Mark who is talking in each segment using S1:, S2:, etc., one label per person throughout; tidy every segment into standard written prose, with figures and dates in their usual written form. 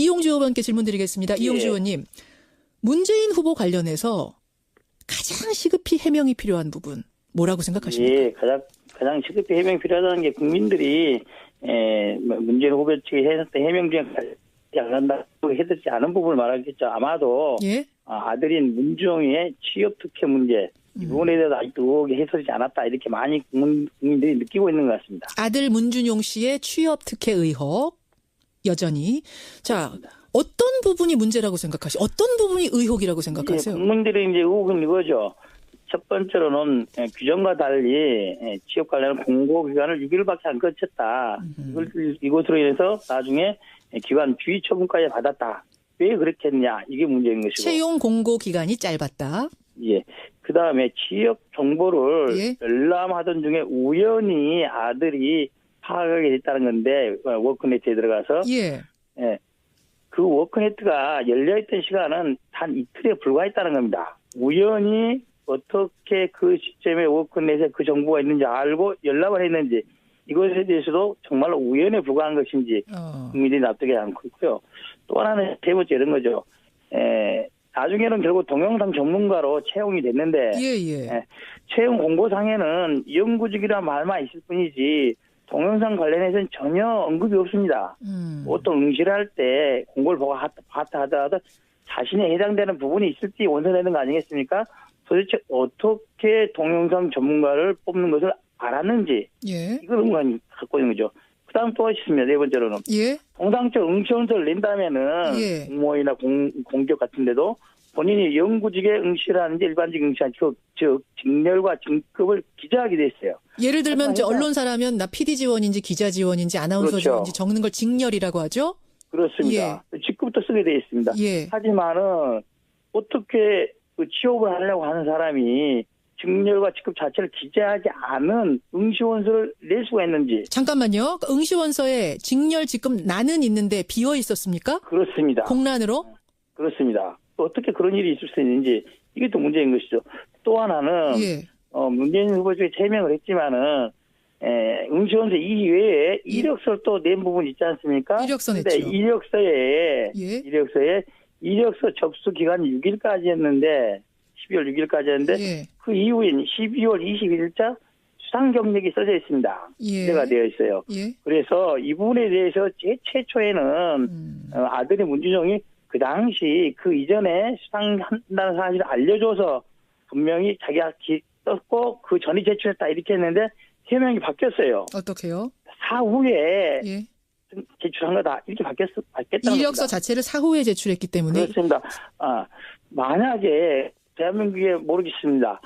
S1: 이용주 의원께 질문 드리겠습니다.
S2: 예.
S1: 이용주 의원님, 문재인 후보 관련해서 가장 시급히 해명이 필요한 부분 뭐라고 생각하십니까?
S2: 예, 가장 시급히 해명이 필요하다는 게 국민들이 문재인 후보 측이 했던 해명 중에 안 한다고 해드리지 않은 부분을 말하겠죠. 아마도
S1: 예?
S2: 아들인 문주영의 취업 특혜 문제 이 부분에 대해서 아직도 의혹이 해소되지 않았다 이렇게 많이 국민들이 느끼고 있는 것 같습니다.
S1: 아들 문준용 씨의 취업 특혜 의혹 여전히. 자, 어떤 부분이 문제라고 생각하세요? 어떤 부분이 의혹이라고 생각하세요?
S2: 국민들의 이제 의혹은 이거죠. 첫 번째로는 규정과 달리 취업 관련 공고 기간을 6일밖에 안 거쳤다. 이것으로 인해서 나중에 기관 주의 처분까지 받았다. 왜 그렇게 했냐? 이게 문제인 것이고.
S1: 채용 공고 기간이 짧았다.
S2: 예. 그 다음에 취업 정보를
S1: 예.
S2: 열람하던 중에 우연히 아들이 파악하게 됐다는 건데 워크네트에 들어가서
S1: 예.
S2: 예. 그 워크네트가 열려있던 시간은 단 이틀에 불과했다는 겁니다. 우연히 어떻게 그 시점에 워크넷에 그 정보가 있는지 알고 열람을 했는지 이것에 대해서도 정말로 우연에 불과한 것인지 국민들이 납득이 않고 있고요. 또 하나는 세 번째 이런 거죠. 나중에는 결국 동영상 전문가로 채용이 됐는데 채용 공고상에는 연구직이란 말만 있을 뿐이지 동영상 관련해서는 전혀 언급이 없습니다. 보통 응시를 할 때 공고를 보고 봤다 하더라도 자신에 해당되는 부분이 있을지 원서내는 거 아니겠습니까? 도대체 어떻게 동영상 전문가를 뽑는 것을 알았는지 이걸 의문이 갖고 있는 거죠. 그 다음 또 있습니다. 네 번째로는 통상적 응시원서를 낸다면은 공모이나 공기업 같은 데도 본인이 연구직에 응시를 하는지 일반직 응시하는지 즉 직렬과 직급을 기재하게 돼 있어요.
S1: 예를 들면 이제 언론사라면 나 PD 지원인지 기자 지원인지 아나운서 지원인지 적는 걸 직렬이라고 하죠?
S2: 그렇습니다. 직급부터 쓰게 돼 있습니다. 하지만은 어떻게 그 취업을 하려고 하는 사람이 직렬과 직급 자체를 기재하지 않은 응시원서를 낼 수가 있는지.
S1: 잠깐만요. 응시원서에 직렬, 직급 나는 있는데 비어 있었습니까?
S2: 그렇습니다.
S1: 공란으로?
S2: 그렇습니다. 어떻게 그런 일이 있을 수 있는지 이게 또 문제인 것이죠. 또 하나는 문재인 후보 쪽에 제명을 했지만은 응시원서 이외에 이력서를 또 낸 부분이 있지 않습니까?
S1: 이력서 냈죠.
S2: 이력서 접수 기간이 6일까지였는데 12월 6일까지였는데 그 이후인 12월 21일자 수상 경력이 써져 있습니다. 기재가 되어 있어요. 그래서 이 부분에 대해서 최초에는 아들이 문준용이 그 당시 그 이전에 수상한다는 사실을 알려줘서 분명히 자기가 썼고 그 전이 제출했다 이렇게 했는데 해명이 바뀌었어요.
S1: 어떻게요?
S2: 사후에 제출한 거다 이렇게 바뀌었다는
S1: 이력서 겁니다. 자체를 사후에 제출했기 때문에
S2: 그렇습니다. 만약에 대한민국에 모르겠습니다.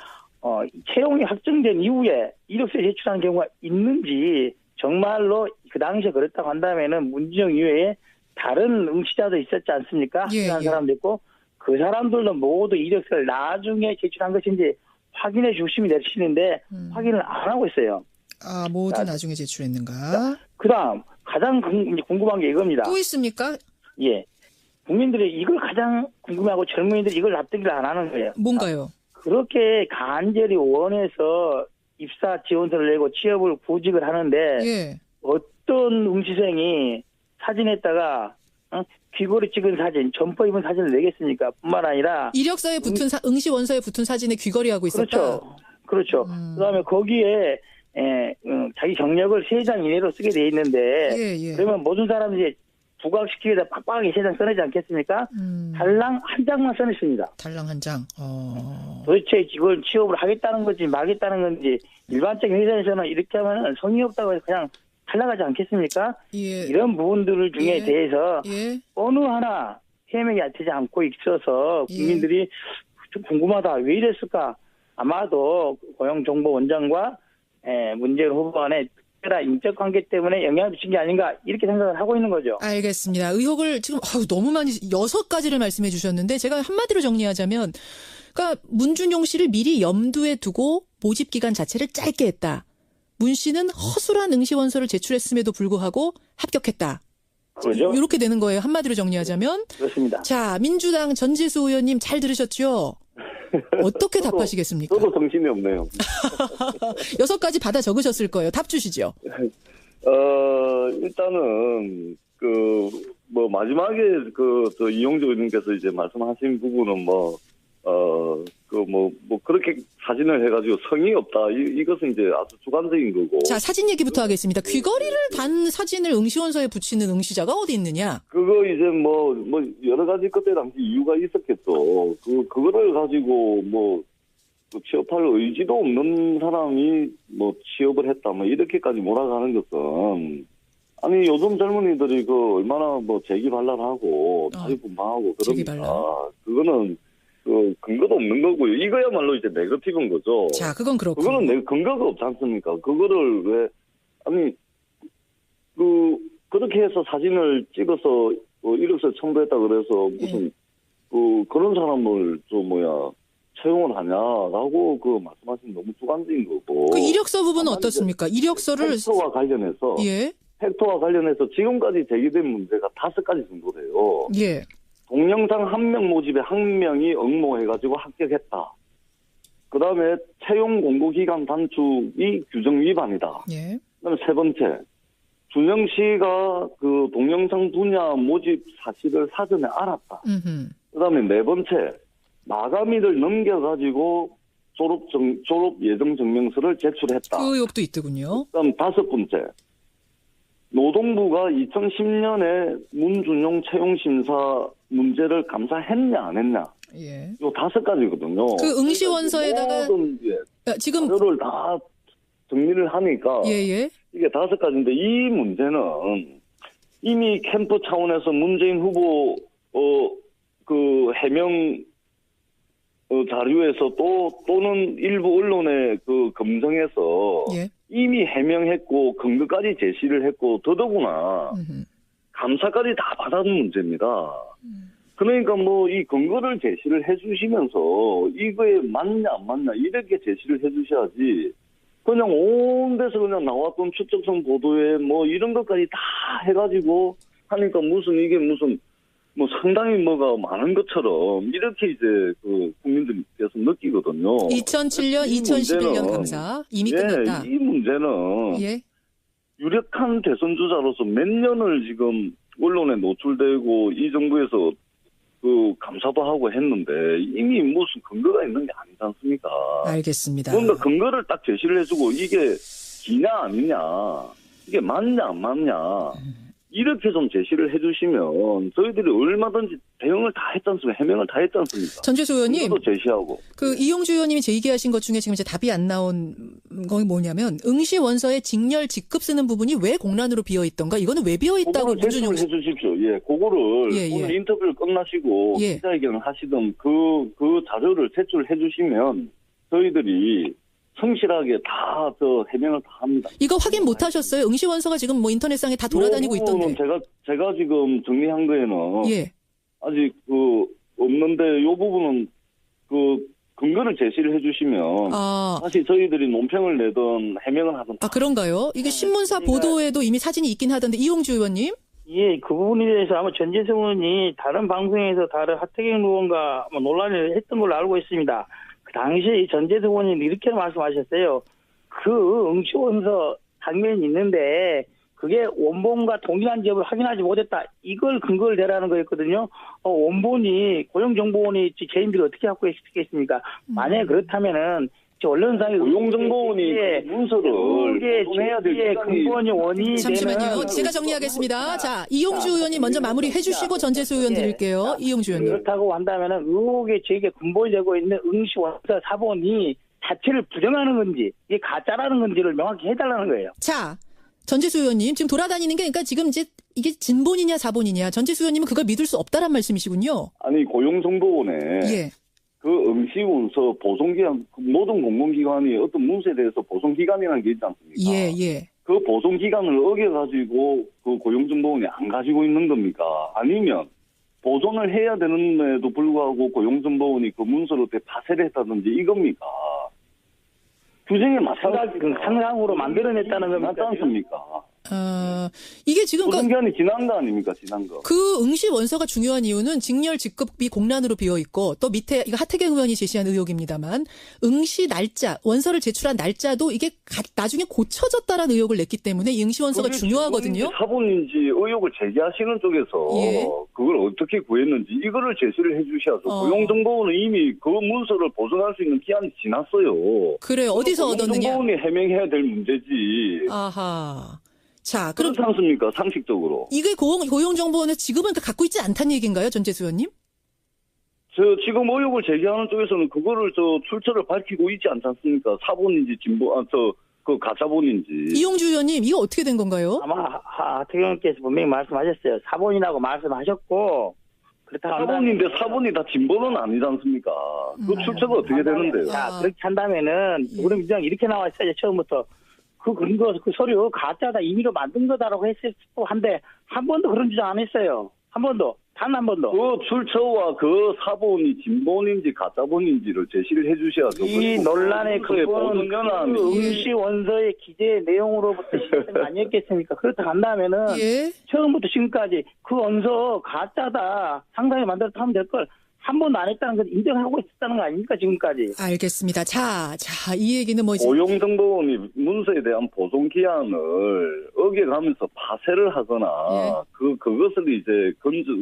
S2: 채용이 확정된 이후에 이력서 제출한 경우가 있는지 정말로 그 당시에 그랬다고 한다면은 문준용 이외에 다른 응시자도 있었지 않습니까? 그런 사람도 있고 그 사람들도 모두 이력서를 나중에 제출한 것인지 확인해 주시면 되시는데 확인을 안 하고 있어요.
S1: 모두 나중에 제출했는가?
S2: 그다음 가장 궁금한 게 이겁니다.
S1: 또 있습니까?
S2: 국민들이 이걸 가장 궁금해하고 젊은이들이 이걸 납득을 안 하는 거예요.
S1: 뭔가요?
S2: 그렇게 간절히 원해서 입사 지원서를 내고 취업을 구직을 하는데 어떤 응시생이 사진에다가 귀걸이 찍은 사진, 점퍼 입은 사진을 내겠습니까? 뿐만 아니라
S1: 이력서에 붙은 응시 원서에 붙은 사진에 귀걸이하고 있었다.
S2: 그렇죠. 그다음에 거기에 자기 경력을 3장 이내로 쓰게 돼 있는데 그러면 모든 사람들이 부각시키기에다 빡빡하게 3장 써내지 않겠습니까? 달랑 한 장만 써냈습니다.
S1: 달랑 한 장.
S2: 도대체 이걸 취업을 하겠다는 건지 말겠다는 건지 일반적인 회사에서는 이렇게 하면 성의 없다고 해서 그냥 탈락하지 않겠습니까? 이런 부분들 중에 대해서 어느 하나 해명이 되지 않고 있어서 국민들이 좀 궁금하다. 왜 이랬을까? 아마도 고용정보원장과 문재인 후보 간의 특별한 인적 관계 때문에 영향을 미친 게 아닌가 이렇게 생각을 하고 있는 거죠.
S1: 알겠습니다. 의혹을 지금 너무 많이 6가지를 말씀해 주셨는데 제가 한마디로 정리하자면 그러니까 문준용 씨를 미리 염두에 두고 모집 기간 자체를 짧게 했다. 문 씨는 허술한 응시원서를 제출했음에도 불구하고 합격했다.
S2: 그렇죠.
S1: 이렇게 되는 거예요. 한마디로 정리하자면.
S2: 그렇습니다.
S1: 자, 민주당 전지수 의원님 잘 들으셨죠? 어떻게 답하시겠습니까?
S3: 저도 정신이 없네요.
S1: 6가지 받아 적으셨을 거예요. 답 주시죠.
S3: 일단은 뭐 마지막에 저 이용주 의원님께서 이제 말씀하신 부분은 그렇게 사진을 해가지고 성의 없다. 이것은 이제 아주 주관적인 거고.
S1: 자, 사진 얘기부터 하겠습니다. 귀걸이를 단 사진을 응시원서에 붙이는 응시자가 어디 있느냐?
S3: 그거 이제 여러 가지 그때 당시 이유가 있었겠죠. 그거를 가지고 취업할 의지도 없는 사람이 취업을 했다. 이렇게까지 몰아가는 것은 아니 요즘 젊은이들이 얼마나 재기발랄하고 자유분방하고 그러니까 그거는 근거도 없는 거고요. 이거야말로 이제 네거티브인 거죠.
S1: 자, 그건 그렇고.
S3: 그거는 근거가 없지 않습니까? 그거를 왜, 그렇게 해서 사진을 찍어서, 이력서 첨부했다 그래서 무슨, 그런 사람을 채용을 하냐라고 말씀하신 너무 주관적인 거고.
S1: 그 이력서 부분은 어떻습니까? 이력서를.
S3: 팩터와 관련해서.
S1: 예.
S3: 팩터와 관련해서 지금까지 제기된 문제가 5가지 정도래요.
S1: 예.
S3: 동영상 1명 모집에 1명이 응모해가지고 합격했다. 그 다음에 채용 공고기간 단축이 규정 위반이다.
S1: 예.
S3: 그 다음에 3번째, 준영 씨가 동영상 분야 모집 사실을 사전에 알았다. 그 다음에 4번째, 마감일을 넘겨가지고 졸업 예정 증명서를 제출했다.
S1: 그 의혹도 있더군요.
S3: 그 다음 5번째, 노동부가 2010년에 문준용 채용심사 문제를 감사했냐 안 했냐.
S1: 예.
S3: 요 5가지거든요.
S1: 그 응시원서에다가 지금
S3: 자료를 다 정리를 하니까
S1: 예예.
S3: 이게 5가지인데 이 문제는 이미 캠프 차원에서 문재인 후보 해명 자료에서 또는 일부 언론의 검증에서
S1: 예.
S3: 이미 해명했고 근거까지 제시를 했고 더더구나 감사까지 다 받아둔 문제입니다. 그러니까 이 근거를 제시를 해주시면서 이거에 맞냐 안 맞냐 이렇게 제시를 해주셔야지 그냥 온 데서 그냥 나왔던 추적성 보도에 이런 것까지 다 해가지고 하니까 이게 상당히 뭐가 많은 것처럼 이렇게 이제 국민들께서 느끼거든요.
S1: 2007년, 2011년 감사 이미 끝났다.
S3: 이 문제는
S1: 예.
S3: 유력한 대선 주자로서 몇 년을 지금 언론에 노출되고 이 정부에서 감사도 하고 했는데 이미 무슨 근거가 있는 게 아니지 않습니까?
S1: 알겠습니다.
S3: 뭔가 근거를 딱 제시를 해주고 이게 기냐 아니냐, 이게 맞냐 안 맞냐 이렇게 좀 제시를 해주시면 저희들이 얼마든지 대응을 다 했지 않습니까? 해명을 다 했지 않습니까?
S1: 전재수 의원님,
S3: 또 제시하고
S1: 이용주 의원님이 제기하신 것 중에 지금 이제 답이 안 나온 건 뭐냐면 응시 원서에 직렬 직급 쓰는 부분이 왜 공란으로 비어 있던가? 이거는 왜 비어 있다고
S3: 문준용 씨 해주십시오. 예, 그거를 오늘 인터뷰를 끝나시고 기자회견을 하시던 그 자료를 제출해 주시면 저희들이 성실하게 다 해명을 다 합니다.
S1: 이거 확인 못 하셨어요? 응시 원서가 지금 인터넷상에 다 돌아다니고 있던데.
S3: 제가 지금 정리한 거에는 아직 없는데 이 부분은 근거를 제시를 해주시면 다시 저희들이 논평을 내던 해명을 하던.
S1: 그런가요? 이게 신문사 보도에도 이미 사진이 있긴 하던데 이용주 의원님.
S2: 예, 그 부분에 대해서 아마 전재수 의원이 다른 방송에서 다른 하태경 의원과 논란을 했던 걸로 알고 있습니다. 그 당시에 전재수 의원이 이렇게 말씀하셨어요. 그 응시원서 장면이 있는데 그게 원본과 동일한 지역을 확인하지 못했다. 이걸 근거를 대라는 거였거든요. 원본이 고용정보원이 개인들이 어떻게 갖고 있겠습니까? 만약에 그렇다면은 언론상에
S3: 고용정보원이 문서를 보내야 될
S2: 근본이 원인이
S1: 잠시만요. 제가 정리하겠습니다. 자, 이용주 의원님 먼저 마무리해 주시고 전재수 의원 드릴게요. 이용주 의원님.
S2: 그렇다고 한다면은 의혹의 제기에 근본이 되고 있는 응시원서 사본이 자체를 부정하는 건지 이게 가짜라는 건지를 명확히 해달라는 거예요.
S1: 자, 전재수 의원님 지금 돌아다니는 게 그러니까 지금 이제 이게 진본이냐 사본이냐 전재수 의원님은 그걸 믿을 수 없다란 말씀이시군요.
S3: 아니 고용정보원에 그 응시원서 보송기간 모든 공공기관이 어떤 문서에 대해서 보송기간이라는 게 있지 않습니까? 그 보송기간을 어겨가지고 그 고용정보원이 안 가지고 있는 겁니까? 아니면 보존을 해야 되는데도 불구하고 고용정보원이 그 문서를 어떻게 파쇄를 했다든지 이겁니까? 규정에 맞춰서
S2: 상상으로 만들어냈다는 겁니까?
S3: 맞지 않습니까?
S1: 이게 지금
S3: 보증기한이 지난 거 아닙니까? 지난 거.
S1: 그 응시 원서가 중요한 이유는 직렬 직급이 공란으로 비어 있고 또 밑에 이거 하태경 의원이 제시한 의혹입니다만 응시 날짜 원서를 제출한 날짜도 이게 나중에 고쳐졌다라는 의혹을 냈기 때문에 이 응시 원서가 중요하거든요.
S3: 사본인지 의혹을 제기하시는 쪽에서
S1: 예.
S3: 그걸 어떻게 구했는지 이거를 제시를 해주셔야죠. 고용정보원은 이미 그 문서를 보존할 수 있는 기한이 지났어요.
S1: 그래 어디서 얻었느냐?
S3: 고용정보원이 해명해야 될 문제지.
S1: 아하. 자, 그럼
S3: 그렇지 않습니까? 상식적으로.
S1: 이게 고용정보원에서 지금은 갖고 있지 않다는 얘기인가요, 전재수 의원님?
S3: 지금 의혹을 제기하는 쪽에서는 그거를 출처를 밝히고 있지 않지 않습니까? 사본인지 그 가짜본인지.
S1: 이용주 의원님, 이거 어떻게 된 건가요?
S2: 아마 하태경께서 분명히 말씀하셨어요. 사본이라고 말씀하셨고 그렇다고
S3: 사본인데 사본이 다 진본은 아니지 않습니까? 그 출처가 어떻게 되는데요?
S2: 자, 그렇게 한다면은 우리 민주당 이렇게 나와 있어야죠. 처음부터 그 근거 그 서류 가짜다 임의로 만든 거다라고 했을 한데 한 번도 그런 주장 안 했어요. 한 번도. 단 한 번도.
S3: 그 출처와 그 사본이 진본인지 가짜본인지를 제시를 해주셔야죠.
S2: 이 논란의
S3: 보존 연함이
S2: 응시 원서의 기재 내용으로부터 시작된 거 아니었겠습니까? 그렇다 한다면은
S1: 예.
S2: 처음부터 지금까지 그 원서 가짜다 상상이 만들었다 하면 될 걸 한 번도 안 했다는 걸 인정하고 있었다는 거 아닙니까 지금까지?
S1: 알겠습니다. 자, 이 얘기는 뭐 이제
S3: 고용정보원이 문서에 대한 보존 기한을 어겨가면서 파쇄를 하거나 그것을 이제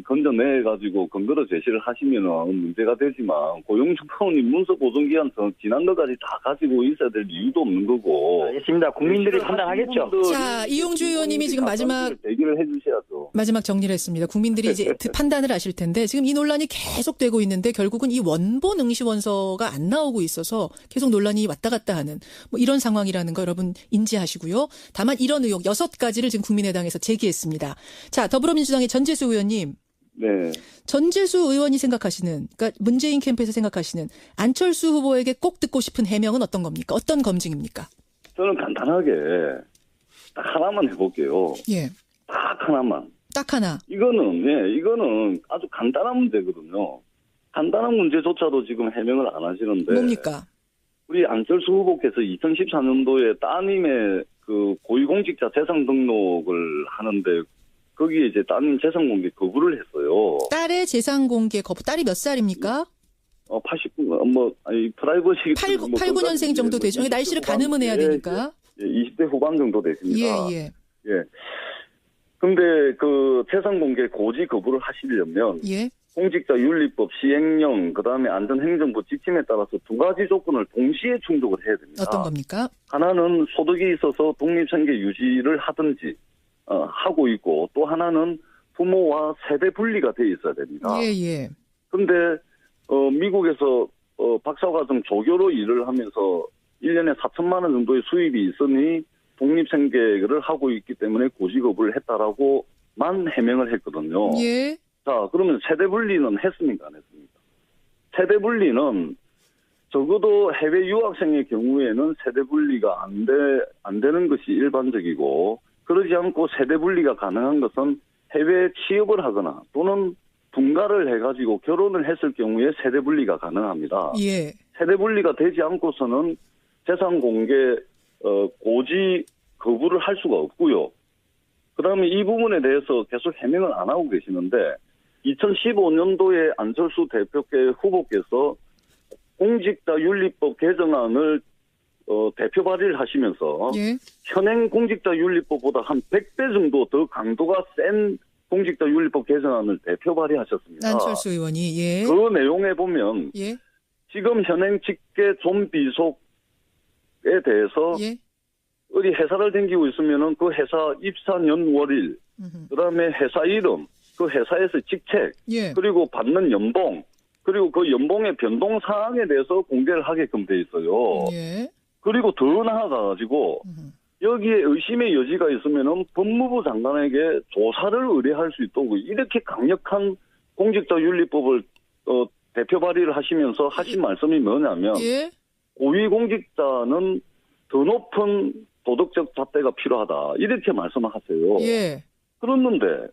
S3: 건져내가지고 근거로 제시를 하시면은 문제가 되지만 고용정보원이 문서 보존 기한 지난 것까지 다 가지고 있어야 될 이유도 없는 거고.
S2: 알겠습니다. 국민들이 판단하겠죠.
S1: 자, 이용주 의원님이 지금 마지막
S3: 대기를 해주셔야죠.
S1: 마지막 정리를 했습니다. 국민들이 이제 판단을 하실 텐데 지금 이 논란이 계속되고 있는데 결국은 이 원본 응시 원서가 안 나오고 있어서 계속 논란이 왔다 갔다 하는 뭐 이런 상황이라는 거 여러분 인지하시고요. 다만 이런 의혹 6가지를 지금 국민의당에서 제기했습니다. 자, 더불어민주당의 전재수 의원님.
S3: 네.
S1: 전재수 의원이 생각하시는, 그러니까 문재인 캠프에서 생각하시는 안철수 후보에게 꼭 듣고 싶은 해명은 어떤 겁니까? 어떤 검증입니까?
S3: 저는 간단하게 딱 하나만 해볼게요.
S1: 예.
S3: 딱 하나만.
S1: 딱 하나.
S3: 이거는 아주 간단한 문제거든요. 간단한 문제조차도 지금 해명을 안 하시는데.
S1: 뭡니까?
S3: 우리 안철수 후보께서 2014년도에 따님의 그 고위공직자 재산 등록을 하는데 거기에 이제 따님 재산 공개 거부를 했어요.
S1: 딸의 재산 공개 거부. 딸이 몇 살입니까?
S3: 89, 프라이버시.
S1: 89년생 정도 되죠. 날씨를 가늠은 해야 되니까.
S3: 예, 20대 후반 정도 되십니다.
S1: 예.
S3: 근데 그 재산 공개 고지 거부를 하시려면.
S1: 예.
S3: 공직자윤리법 시행령, 그다음에 안전행정부 지침에 따라서 2가지 조건을 동시에 충족을 해야 됩니다.
S1: 어떤 겁니까? 하나는
S3: 소득이 있어서 독립생계 유지를 하든지 하고 있고 또 하나는 부모와 세대 분리가 돼 있어야 됩니다.
S1: 예.
S3: 그런데 미국에서 박사과정 조교로 일을 하면서 1년에 4천만 원 정도의 수입이 있으니 독립생계를 하고 있기 때문에 고지 거부를 했다라고만 해명을 했거든요.
S1: 예.
S3: 자, 그러면 세대 분리는 했습니까? 안 했습니까? 세대 분리는 적어도 해외 유학생의 경우에는 세대 분리가 안 되는 것이 일반적이고, 그러지 않고 세대 분리가 가능한 것은 해외 취업을 하거나 또는 분가를 해가지고 결혼을 했을 경우에 세대 분리가 가능합니다.
S1: 예.
S3: 세대 분리가 되지 않고서는 재산 공개 고지 거부를 할 수가 없고요. 그다음에 이 부분에 대해서 계속 해명을 안 하고 계시는데 2015년도에 안철수 후보께서 공직자윤리법 개정안을 대표 발의를 하시면서
S1: 예.
S3: 현행 공직자윤리법보다 한 100배 정도 더 강도가 센 공직자윤리법 개정안을 대표 발의하셨습니다.
S1: 안철수 의원이. 예.
S3: 그 내용에 보면
S1: 예.
S3: 지금 현행 직계 존비속에 대해서
S1: 예.
S3: 어디 회사를 다니고 있으면은 그 회사 입사 년월일, 그다음에 회사 이름, 그 회사에서 직책,
S1: 예.
S3: 그리고 받는 연봉, 그리고 그 연봉의 변동 사항에 대해서 공개를 하게끔 돼 있어요.
S1: 예.
S3: 그리고 더 나아가가지고 여기에 의심의 여지가 있으면은 법무부 장관에게 조사를 의뢰할 수 있도록 이렇게 강력한 공직자윤리법을 대표 발의를 하시면서 하신 말씀이 뭐냐면
S1: 예.
S3: 고위공직자는 더 높은 도덕적 잣대가 필요하다 이렇게 말씀을 하세요.
S1: 예.
S3: 그랬는데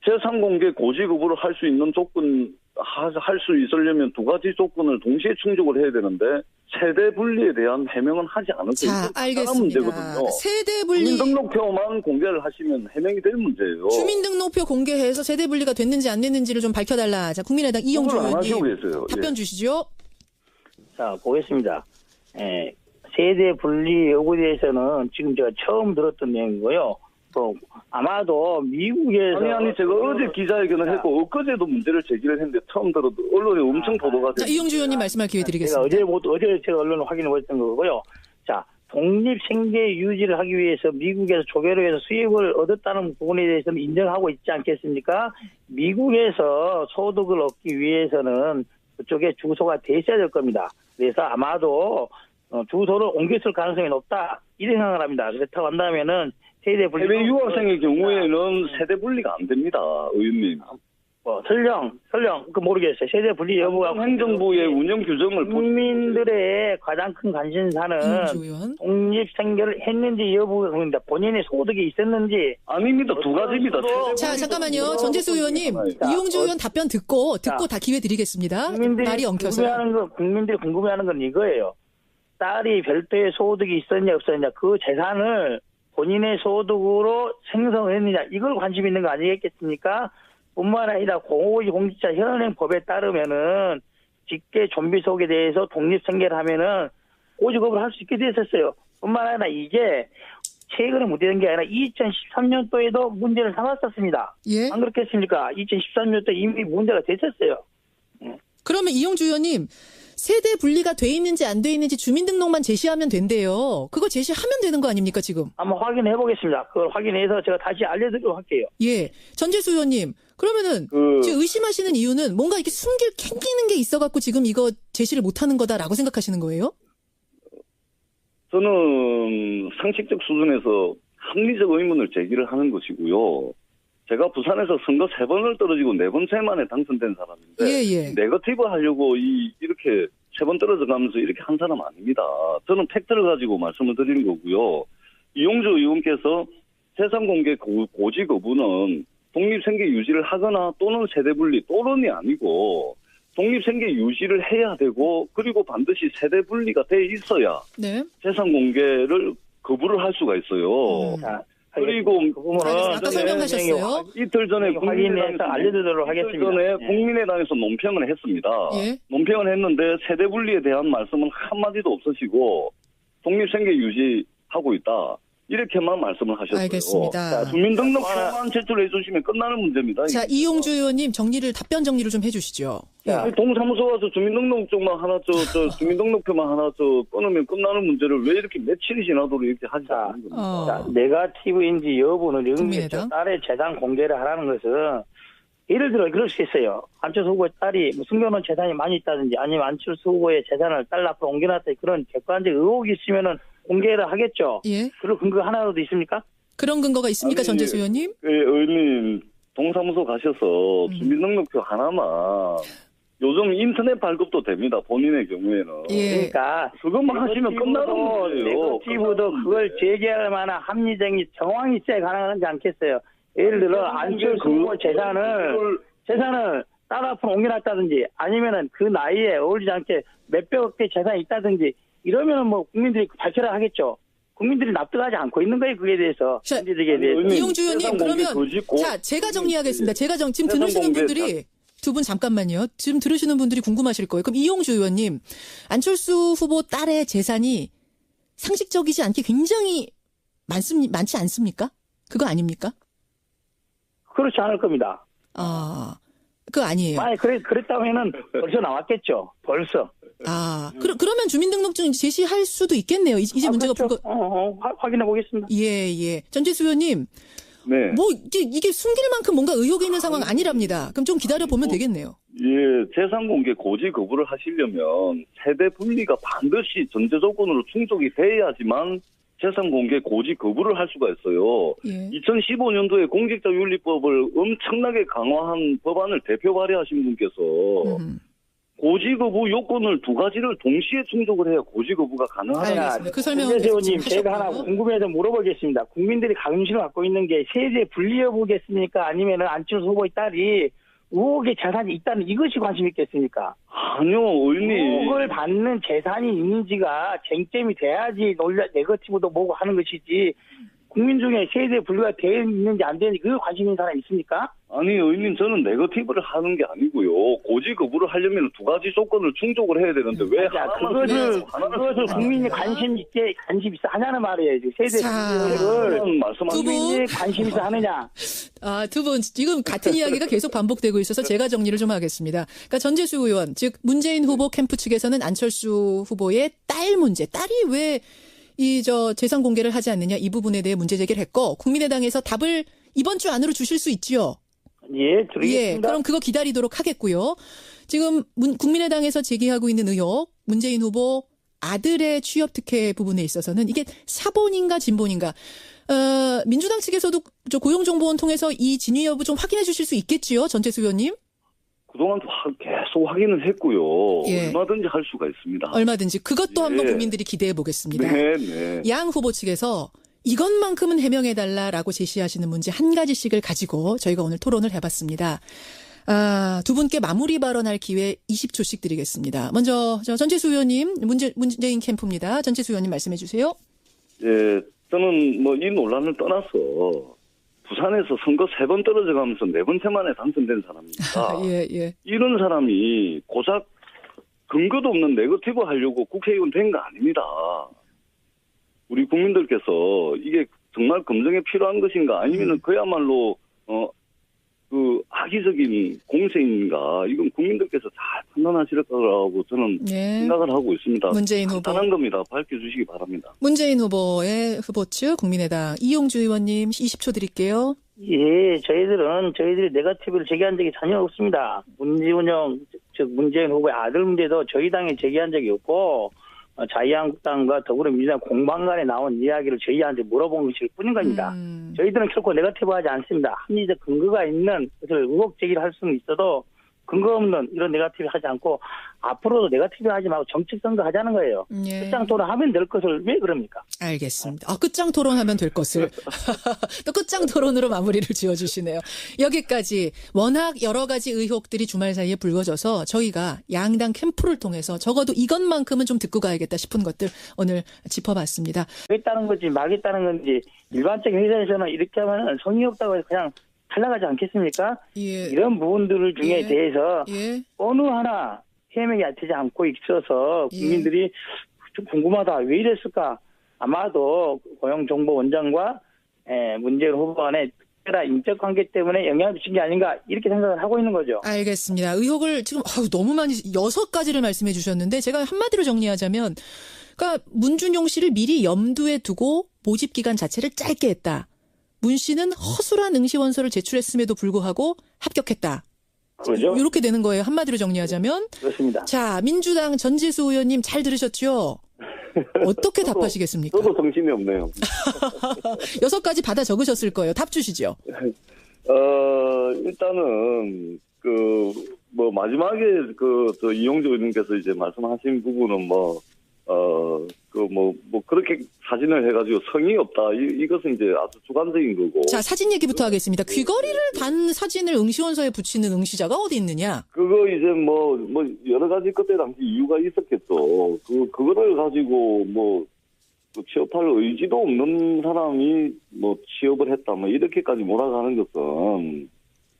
S3: 재산 공개 고지 거부를 할 수 있는 조건, 할 수 있으려면 두 가지 조건을 동시에 충족을 해야 되는데, 세대 분리에 대한 해명은 하지 않을 수 있어요.
S1: 자, 알겠습니다.
S3: 문제거든요.
S1: 세대 분리.
S3: 주민등록표만 공개를 하시면 해명이 될 문제예요.
S1: 주민등록표 공개해서 세대 분리가 됐는지 안 됐는지를 좀 밝혀달라. 자, 국민의당 이용주
S3: 그걸 안 하시고
S1: 의원님
S3: 계세요.
S1: 답변 주시죠.
S2: 자, 보겠습니다. 세대 분리 여부에 대해서는 지금 제가 처음 들었던 내용이고요. 아마도 미국에서.
S3: 아니, 제가 어제 기자회견을 했고, 엊그제도 문제를 제기를 했는데, 처음 들어도 언론에 엄청 보도가
S1: 자,
S3: 됐어요.
S1: 이용주 의원님 말씀할 기회
S2: 제가
S1: 드리겠습니다.
S2: 어제 제가 언론을 확인해 보였던 거고요. 자, 독립 생계 유지를 하기 위해서 미국에서 조계로 해서 수입을 얻었다는 부분에 대해서는 인정하고 있지 않겠습니까? 미국에서 소득을 얻기 위해서는 그쪽에 주소가 돼 있어야 될 겁니다. 그래서 아마도 주소를 옮겼을 가능성이 높다. 이런 생각을 합니다. 그렇다고 한다면은 세대 분리.
S3: 해외 유학생의 경우에는 세대 분리가 안 됩니다, 의원님.
S2: 설령, 모르겠어요. 세대 분리 여부가.
S3: 행정부의 운영 규정을
S2: 국민들의 가장 큰 관심사는
S1: 이용주 의원.
S2: 독립생계를 했는지 여부가 그겁니다. 본인의 소득이 있었는지.
S3: 아닙니다. 두 가지입니다.
S1: 자, 잠깐만요. 전재수 의원님, 이용주 의원 답변 듣고 다 기회 드리겠습니다. 말이 엉켜서요.
S2: 국민들이 궁금해하는 건 이거예요. 딸이 별도의 소득이 있었냐 없었냐, 그 재산을 본인의 소득으로 생성했느냐, 이걸 관심 있는 거 아니겠습니까? 뿐만 아니라 공직자 현행법에 따르면은 직계 좀비 속에 대해서 독립생계를 하면은 고직업을 할 수 있게 됐었어요. 뿐만 아니라 이게 최근에 문제된 게 아니라 2013년도에도 문제를 삼았었습니다.
S1: 예.
S2: 안 그렇겠습니까? 2013년도에 이미 문제가 됐었어요.
S1: 그러면 이용주 의원님, 세대 분리가 돼 있는지 안 돼 있는지 주민등록만 제시하면 된대요. 그거 제시하면 되는 거 아닙니까, 지금?
S2: 한번 확인해 보겠습니다. 그걸 확인해서 제가 다시 알려드리도록 할게요.
S1: 예. 전재수 의원님, 그러면은 지금 의심하시는 이유는 뭔가 이렇게 캥기는 게 있어갖고 지금 이거 제시를 못하는 거다라고 생각하시는 거예요?
S3: 저는 상식적 수준에서 합리적 의문을 제기를 하는 것이고요. 제가 부산에서 선거 3번을 떨어지고 4번째 만에 당선된 사람인데,
S1: 예.
S3: 네거티브 하려고 이렇게 3번 떨어져가면서 이렇게 한 사람 아닙니다. 저는 팩트를 가지고 말씀을 드리는 거고요. 이용주 의원께서 재산 공개 고지 거부는 독립생계 유지를 하거나 또는 세대분리 또는이 아니고 독립생계 유지를 해야 되고, 그리고 반드시 세대분리가 돼 있어야
S1: 네.
S3: 재산 공개를 거부를 할 수가 있어요. 그리고
S2: 그 부분은
S1: 아까 설명하셨어요.
S3: 이틀 전에
S2: 확인해서 알려드리도록 하겠습니다.
S3: 이틀 전에 국민의당에서 논평을 했습니다.
S1: 예.
S3: 논평을 했는데 세대 분리에 대한 말씀은 한마디도 없으시고 독립생계 유지하고 있다. 이렇게만 말씀을 하셨어요.
S1: 알겠습니다.
S3: 자, 주민등록표만 제출해 주시면 끝나는 문제입니다.
S1: 자, 이용주 의원님 답변 정리를 좀 해주시죠.
S2: 자,
S3: 동사무소 와서 주민등록증만 하나 주민등록표만 하나 끊으면 끝나는 문제를 왜 이렇게 며칠이 지나도록 이렇게 하지 않는 겁니까?
S2: 자, 네거티브인지 여부는
S1: 국민의당?
S2: 딸의 재산 공개를 하라는 것은, 예를 들어 그럴 수 있어요. 안철수 후보의 딸이 숨겨놓은 재산이 많이 있다든지, 아니면 안철수 후보의 재산을 딸 앞으로 옮겨놨다, 그런 객관적 의혹이 있으면은 공개를 하겠죠.
S1: 예.
S2: 그런 근거 하나라도 있습니까?
S1: 그런 근거가 있습니까, 전재수 의원님?
S3: 의원님, 동사무소 가셔서 주민등록표 하나만, 요즘 인터넷 발급도 됩니다. 본인의 경우에는.
S1: 예.
S2: 그러니까
S3: 그것만 하시면 끝나는 문제예요.
S2: 네거티브도 그걸 제기할 만한 합리적인 정황이 있어야 가능하지 않겠어요. 예를 들어 안철수 후보 재산을 딸 앞으로 옮겨놨다든지, 아니면은 그 나이에 어울리지 않게 몇백억 개 재산이 있다든지, 이러면은 뭐 국민들이 밝혀라 하겠죠. 국민들이 납득하지 않고 있는 거예요, 그에 대해서.
S1: 자,
S2: 문제들에 대해서.
S1: 이용주 의원님, 그러면 자, 제가 정리하겠습니다. 지금 들으시는 분들이 두 분 잠깐만요. 지금 들으시는 분들이 궁금하실 거예요. 그럼 이용주 의원님, 안철수 후보 딸의 재산이 상식적이지 않게 굉장히 많지 않습니까? 그거 아닙니까?
S2: 그렇지 않을 겁니다.
S1: 그거 아니에요.
S2: 만약 그랬다면은 벌써 나왔겠죠. 벌써.
S1: 그러면 주민등록증 제시할 수도 있겠네요. 이제 문제가
S2: 그렇죠. 확인해 보겠습니다.
S1: 예. 전재수 의원님,
S3: 네.
S1: 뭐 이게 숨길 만큼 뭔가 의혹이 있는 상황 아니랍니다. 그럼 좀 기다려 보면 되겠네요.
S3: 예, 재산 공개 고지 거부를 하시려면 세대 분리가 반드시 전제 조건으로 충족이 돼야지만 재산 공개 고지 거부를 할 수가 있어요.
S1: 예.
S3: 2015년도에 공직자윤리법을 엄청나게 강화한 법안을 대표 발의하신 분께서 고지 거부 요건을 두 가지를 동시에 충족을 해야 고지 거부가 가능하다.
S1: 알겠습니다. 그 설명을
S2: 대표님,
S1: 계속
S2: 제가 하나
S1: 하셨고요.
S2: 궁금해서 물어보겠습니다. 국민들이 관심을 갖고 있는 게 세제 분리 여부겠습니까? 아니면 안철수 후보의 딸이 의혹의 재산이 있다는 이것이 관심 있겠습니까?
S3: 아니요, 의원님.
S2: 의혹을 받는 재산이 있는지가 쟁점이 돼야지 네거티브도 뭐고 하는 것이지, 국민 중에 세제 분리가 되어 있는지 안 되는지 그 관심 있는 사람 있습니까?
S3: 아니, 의원님, 저는 네거티브를 하는 게 아니고요. 고지 거부를 하려면 두 가지 조건을 충족을 해야 되는데 왜
S2: 자,
S3: 하나만
S2: 그것을 국민이 관심 있어 하냐는 말이에요. 세제 분리를 국민이 관심 있어 하느냐.
S1: 두 분 지금 같은 이야기가 계속 반복되고 있어서 제가 정리를 좀 하겠습니다. 그러니까 전재수 의원, 즉 문재인 후보 캠프 측에서는 안철수 후보의 딸 문제, 딸이 왜 재산 공개를 하지 않느냐 이 부분에 대해 문제 제기를 했고, 국민의당에서 답을 이번 주 안으로 주실 수 있지요?
S2: 예, 드리겠습니다.
S1: 그럼 그거 기다리도록 하겠고요. 지금 국민의당에서 제기하고 있는 의혹, 문재인 후보 아들의 취업 특혜 부분에 있어서는 이게 사본인가 진본인가? 민주당 측에서도 고용정보원 통해서 이 진위 여부 좀 확인해 주실 수 있겠지요, 전재수 의원님?
S3: 그동안 계속 확인을 했고요.
S1: 예.
S3: 얼마든지 할 수가 있습니다.
S1: 얼마든지. 그것도
S3: 예.
S1: 한번 국민들이 기대해 보겠습니다.
S3: 네.
S1: 양 후보 측에서 이것만큼은 해명해달라라고 제시하시는 문제 한 가지씩을 가지고 저희가 오늘 토론을 해봤습니다. 두 분께 마무리 발언할 기회 20초씩 드리겠습니다. 먼저 전재수 의원님, 문재인 캠프입니다. 전재수 의원님 말씀해 주세요.
S3: 예, 저는 이 논란을 떠나서 부산에서 선거 3번 떨어져 가면서 4번째 만에 당선된 사람입니다.
S1: 예.
S3: 이런 사람이 고작 근거도 없는 네거티브 하려고 국회의원 된 거 아닙니다. 우리 국민들께서 이게 정말 검증에 필요한 것인가 아니면 그야말로 악의적인 공세인가, 이건 국민들께서 잘 판단하실 거라고 저는 생각을 하고 있습니다.
S1: 문재인 후보.
S3: 간단한 겁니다. 밝혀주시기 바랍니다.
S1: 문재인 후보의 후보 측 국민의당 이용주 의원님 20초 드릴게요.
S2: 예, 저희들이 네거티브를 제기한 적이 전혀 없습니다. 문재인 후보의 아들 문제도 저희 당에 제기한 적이 없고, 자유한국당과 더불어민주당 공방 간에 나온 이야기를 저희한테 물어본 것일 뿐인 겁니다. 저희들은 결코 네거티브 하지 않습니다. 합리적 근거가 있는 것을 의혹 제기를 할 수는 있어도 근거 없는 이런 네거티브 하지 않고 앞으로도 네거티브 하지 말고 정책 선거 하자는 거예요.
S1: 예.
S2: 끝장 토론하면 될 것을 왜 그럽니까?
S1: 알겠습니다. 끝장 토론하면 될 것을 또 끝장 토론으로 마무리를 지어주시네요. 여기까지 워낙 여러 가지 의혹들이 주말 사이에 불거져서 저희가 양당 캠프를 통해서 적어도 이것만큼은 좀 듣고 가야겠다 싶은 것들 오늘 짚어봤습니다.
S2: 하겠다는 건지 말겠다는 건지 일반적인 회사에서는 이렇게 하면 성의 없다고 해서 그냥 탈락하지 않겠습니까?
S1: 예.
S2: 이런 부분들 중에 대해서 어느 하나 해명이 되지 않고 있어서 국민들이 좀 궁금하다. 왜 이랬을까? 아마도 고용정보원장과 문재인 후보 간의 특별한 인적 관계 때문에 영향을 미친 게 아닌가 이렇게 생각을 하고 있는 거죠.
S1: 알겠습니다. 의혹을 지금 너무 많이 6가지를 말씀해 주셨는데 제가 한마디로 정리하자면, 그러니까 문준용 씨를 미리 염두에 두고 모집 기간 자체를 짧게 했다. 문 씨는 허술한 응시원서를 제출했음에도 불구하고 합격했다.
S2: 그렇죠?
S1: 이렇게 되는 거예요. 한마디로 정리하자면.
S2: 그렇습니다.
S1: 자, 민주당 전재수 의원님 잘 들으셨죠? 어떻게 답하시겠습니까?
S3: 저도 정신이 없네요.
S1: 6가지 받아 적으셨을 거예요. 답 주시죠.
S3: 일단은 마지막에 이용주 의원님께서 이제 말씀하신 부분은 그렇게 사진을 해가지고 성의 없다. 이것은 이제 아주 주관적인 거고.
S1: 자, 사진 얘기부터 하겠습니다. 귀걸이를 단 사진을 응시원서에 붙이는 응시자가 어디 있느냐?
S3: 그거 이제 여러 가지 그때 당시 이유가 있었겠죠. 그거를 가지고 취업할 의지도 없는 사람이 취업을 했다. 이렇게까지 몰아가는 것은,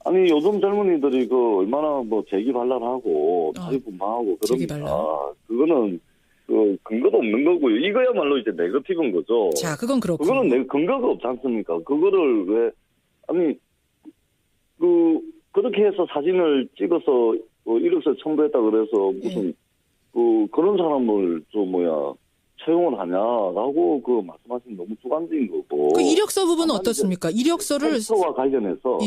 S3: 아니, 요즘 젊은이들이 얼마나 재기발랄하고, 자유분방하고 그러니까. 그거는 근거도 없는 거고요. 이거야말로 이제 네거티브인 거죠.
S1: 자, 그건 그렇고.
S3: 그거는 근거가 없지 않습니까? 그거를 왜, 그렇게 해서 사진을 찍어서 이력서 첨부했다 그래서 무슨, 그런 사람을 채용을 하냐라고 말씀하시면 너무 주관적인 거고.
S1: 그 이력서 부분은 어떻습니까? 이력서를.
S3: 팩트와 관련해서.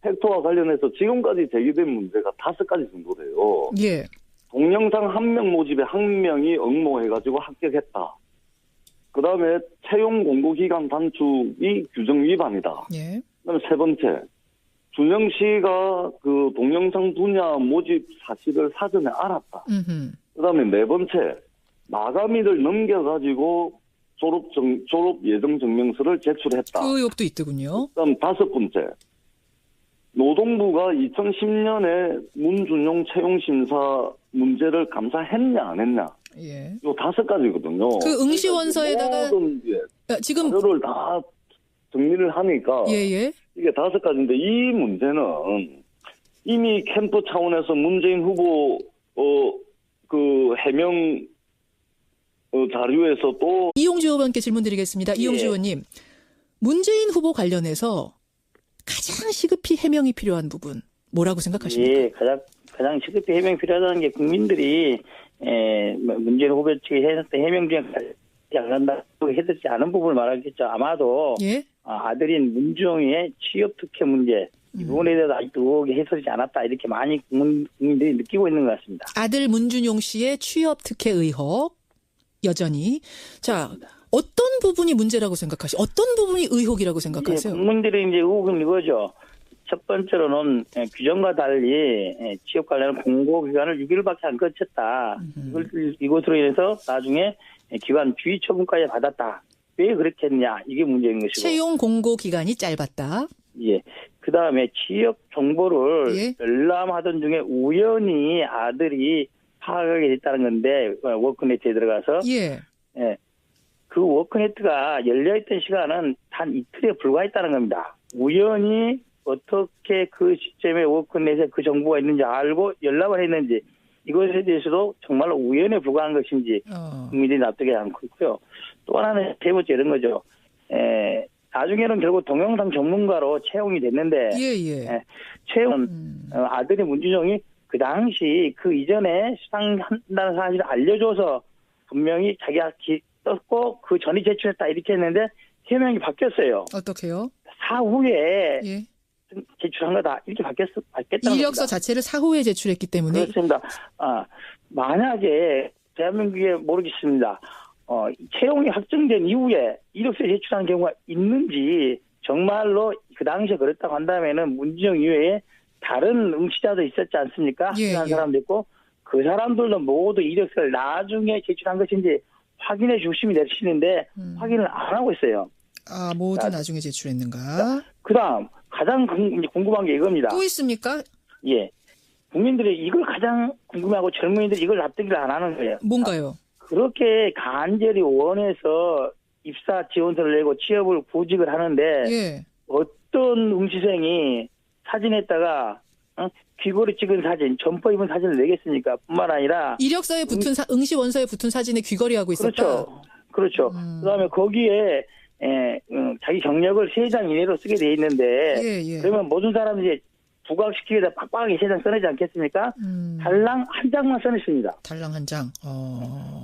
S3: 팩트와 관련해서 지금까지 제기된 문제가 5가지 정도래요.
S1: 예.
S3: 동영상 1명 모집에 1명이 응모해가지고 합격했다. 그 다음에 채용 공고기간 단축이 규정 위반이다.
S1: 예.
S3: 그 다음에 3번째, 준영 씨가 그 동영상 분야 모집 사실을 사전에 알았다. 그다음에 네 번째, 마감일을 넘겨가지고 졸업 예정 증명서를 제출했다.
S1: 그 의혹도 있더군요.
S3: 그다음 다섯 번째, 노동부가 2010년에 문준용 채용 심사 문제를 감사했냐 안 했냐.
S1: 예.
S3: 요 다섯 가지거든요.
S1: 그 응시 원서에다가
S3: 모든
S1: 지금
S3: 자료를 다 정리를 하니까
S1: 예예.
S3: 이게 다섯 가지인데 이 문제는 이미 캠프 차원에서 문재인 후보 그 해명 자료에서 또
S1: 이용주 의원께 질문드리겠습니다.
S2: 예.
S1: 이용주 의원님, 문재인 후보 관련해서 가장 시급히 해명이 필요한 부분 뭐라고 생각하십니까?
S2: 예, 가장 시급히 해명이 필요하다는 게 국민들이 문재인 후보 측이 해놨던 해명 중에 안 간다고 해드리지 않은 부분을 말하겠죠. 아마도
S1: 예.
S2: 아들인 문주영의 취업 특혜 문제 이 부분에 대해서 아직도 의혹이 해소되지 않았다 이렇게 많이 국민들이 느끼고 있는 것 같습니다.
S1: 아들 문준용 씨의 취업 특혜 의혹 여전히. 자, 어떤 부분이 문제라고 생각하시? 어떤 부분이 의혹이라고 생각하세요?
S2: 국민들의 이제 의혹은 이거죠. 첫 번째로는 규정과 달리 취업 관련 공고 기간을 6일밖에 안 거쳤다. 이것으로 인해서 나중에 기관 주의 처분까지 받았다. 왜 그렇게 했냐? 이게 문제인 것이고.
S1: 채용 공고 기간이 짧았다.
S2: 예. 그 다음에 취업 정보를
S1: 예.
S2: 열람하던 중에 우연히 아들이 파악하게 됐다는 건데 워크네트에 들어가서
S1: 예.
S2: 예. 그 워크네트가 열려있던 시간은 단 이틀에 불과했다는 겁니다. 우연히 어떻게 그 시점에 워크넷에 그 정보가 있는지 알고 연락을 했는지 이것에 대해서도 정말로 우연에 불과한 것인지 국민들이 납득이 않고 있고요. 또 하나는 세 번째 이런 거죠. 나중에는 결국 동영상 전문가로 채용이 됐는데 채용 아들이 문준용이 그 당시 그 이전에 수상한다는 사실을 알려줘서 분명히 자기가 떴고 그 전이 제출했다 이렇게 했는데 해명이 바뀌었어요.
S1: 어떻게요?
S2: 사후에
S1: 예.
S2: 제출한 거다 이렇게 바뀌었다는
S1: 이력서
S2: 겁니다.
S1: 자체를 사후에 제출했기 때문에.
S2: 그렇습니다. 만약에 대한민국에 모르겠습니다. 채용이 확정된 이후에 이력서 제출한 경우가 있는지 정말로 그 당시에 그랬다고 한다면은 문준용 이외에 다른 응시자도 있었지 않습니까? 한 사람도 있고 그 사람들도 모두 이력서를 나중에 제출한 것인지 확인해 주심이 내리시는데 확인을 안 하고 있어요.
S1: 모두 나중에 제출했는가?
S2: 그다음 가장 궁금한 게 이겁니다.
S1: 또 있습니까?
S2: 예, 국민들이 이걸 가장 궁금해하고 젊은이들이 이걸 납득을 안 하는 거예요.
S1: 뭔가요?
S2: 그렇게 간절히 원해서 입사 지원서를 내고 취업을 구직을 하는데 어떤 응시생이 사진에다가 귀걸이 찍은 사진, 점퍼 입은 사진을 내겠습니까? 뿐만 아니라
S1: 이력서에 붙은 응시 원서에 붙은 사진에 귀걸이하고 있었다.
S2: 그렇죠. 그다음에 거기에 자기 경력을 3장 이내로 쓰게 돼 있는데 그러면 모든 사람들이 부각시키기에다 빡빡하게 3장 써내지 않겠습니까? 달랑 한 장만 써냈습니다.
S1: 달랑 한 장.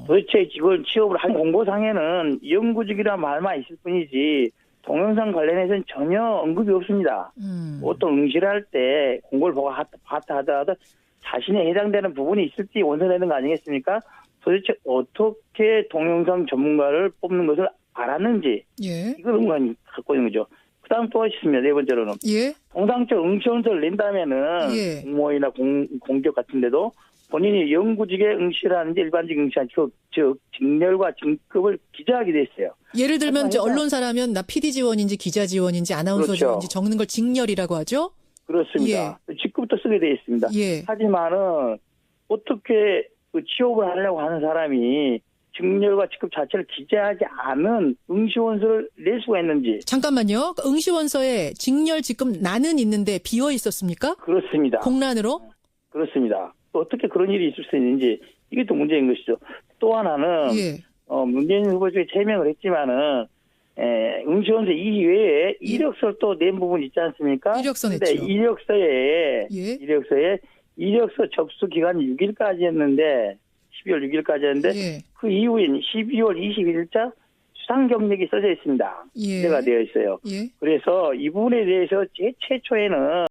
S2: 도대체 이걸 취업을 한 공고상에는 연구직이란 말만 있을 뿐이지 동영상 관련해서는 전혀 언급이 없습니다. 보통 응시를 할 때 공고를 보고 봤다 하더라도 자신에 해당되는 부분이 있을 때 원서내는 거 아니겠습니까? 도대체 어떻게 동영상 전문가를 뽑는 것을 알았는지 이걸 의문이 갖고 있는 거죠. 그 다음 또 있습니다. 네 번째로는 통상적 응시원서를 낸다면은 공모이나 공기업 같은 데도 본인이 연구직에 응시를 하는지 일반직 응시하는지 즉 직렬과 직급을 기재하게 돼 있어요.
S1: 예를 들면 이제 언론사라면 나 PD 지원인지 기자 지원인지 아나운서 지원인지 적는 걸 직렬이라고 하죠?
S2: 그렇습니다. 직급부터 쓰게 돼 있습니다. 하지만은 어떻게 그 취업을 하려고 하는 사람이 직렬과 직급 자체를 기재하지 않은 응시원서를 낼 수가 있는지.
S1: 잠깐만요. 응시원서에 직렬, 직급 나는 있는데 비어 있었습니까?
S2: 그렇습니다.
S1: 공란으로?
S2: 그렇습니다. 어떻게 그런 일이 있을 수 있는지 이게 또 문제인 것이죠. 또 하나는 문재인 후보 쪽에 제명을 했지만은 응시원서 이외에 이력서를 또 낸 부분 있지 않습니까?
S1: 이력서 냈죠.
S2: 이력서에 이력서 접수 기간이 6일까지였는데 12월 6일까지였는데 그 이후엔 12월 21일자 수상 경력이 써져 있습니다. 기재가 되어 있어요. 그래서 이 부분에 대해서 최초에는